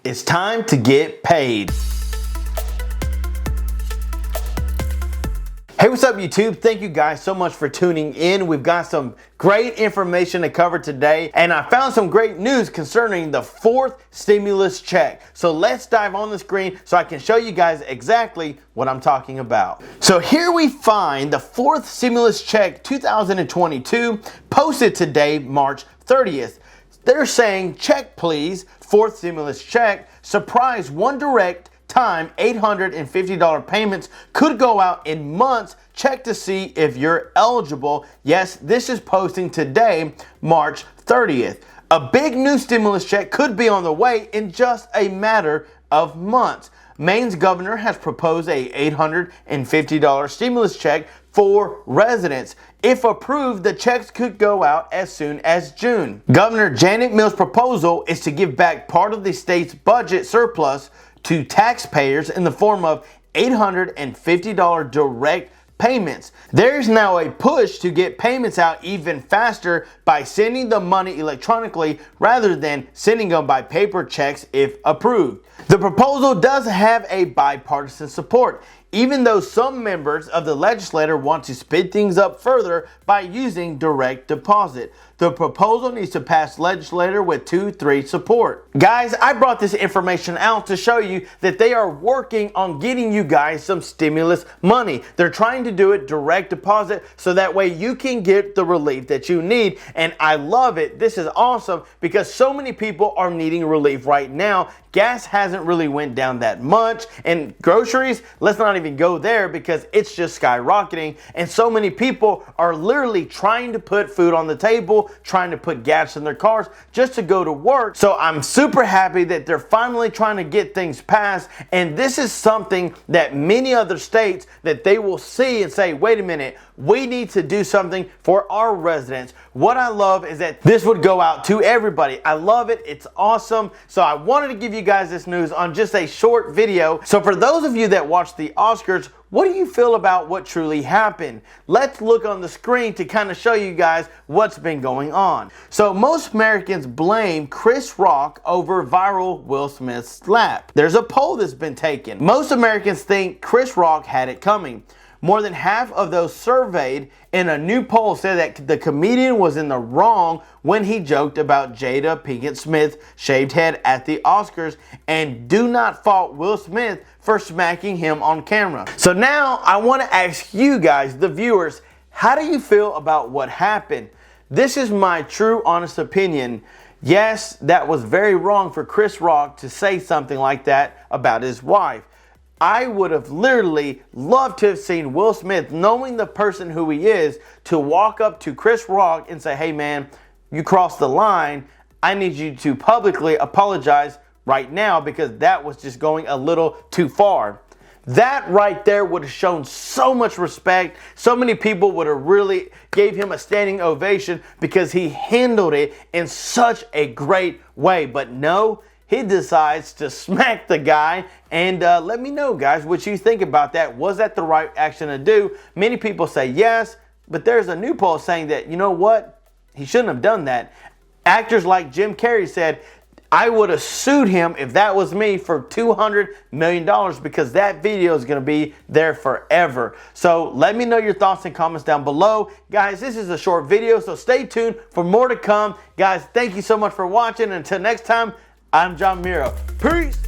It's time to get paid. Hey, what's up YouTube? Thank you guys so much for tuning in. We've got some great information to cover today, and I found some great news concerning the fourth stimulus check. So let's dive on the screen so I can show you guys exactly what I'm talking about. So here we find the fourth stimulus check 2022 posted today, March 30th. They're saying, check please, fourth stimulus check, surprise One Direct time $850 payments could go out in months. Check to see if you're eligible. Yes, this is posting today, March 30th. A big new stimulus check could be on the way in just a matter of months. Maine's governor has proposed a $850 stimulus check for residents. If approved, the checks could go out as soon as June. Governor Janet Mills' proposal is to give back part of the state's budget surplus to taxpayers in the form of $850 direct payments. There's now a push to get payments out even faster by sending the money electronically rather than sending them by paper checks if approved. The proposal does have a bipartisan support, even though some members of the legislature want to speed things up further by using direct deposit. The proposal needs to pass legislature with 2/3 support. Guys, I brought this information out to show you that they are working on getting you guys some stimulus money. They're trying to do it direct deposit so that way you can get the relief that you need. And I love it. This is awesome because so many people are needing relief right now. Gas hasn't really went down that much, and groceries, let's not even go there because it's just skyrocketing, and so many people are literally trying to put food on the table, trying to put gas in their cars just to go to work. So I'm super happy that they're finally trying to get things passed, and this is something that many other states that they will see and say, wait a minute, we need to do something for our residents. What I love is that this would go out to everybody. I love it. It's awesome. So I wanted to give you guys this news on just a short video. So for those of you that watch the Oscars, what do you feel about what truly happened? Let's look on the screen to kind of show you guys what's been going on. So most Americans blame Chris Rock over viral Will Smith slap. There's a poll that's been taken. Most Americans think Chris Rock had it coming. More than half of those surveyed in a new poll said that the comedian was in the wrong when he joked about Jada Pinkett Smith's shaved head at the Oscars, and do not fault Will Smith for smacking him on camera. So now I want to ask you guys, the viewers, how do you feel about what happened? This is my true honest opinion. Yes, that was very wrong for Chris Rock to say something like that about his wife. I would have literally loved to have seen Will Smith, knowing the person who he is, to walk up to Chris Rock and say, hey man, you crossed the line. I need you to publicly apologize right now because that was just going a little too far. That right there would have shown so much respect. So many people would have really gave him a standing ovation because he handled it in such a great way. But no, he decides to smack the guy, and let me know, guys, what you think about that. Was that the right action to do? Many people say yes, but there's a new poll saying that, you know what? He shouldn't have done that. Actors like Jim Carrey said, I would have sued him if that was me for $200 million because that video is going to be there forever. So let me know your thoughts and comments down below. Guys, this is a short video, so stay tuned for more to come. Guys, thank you so much for watching. Until next time, I'm John Miro. Peace.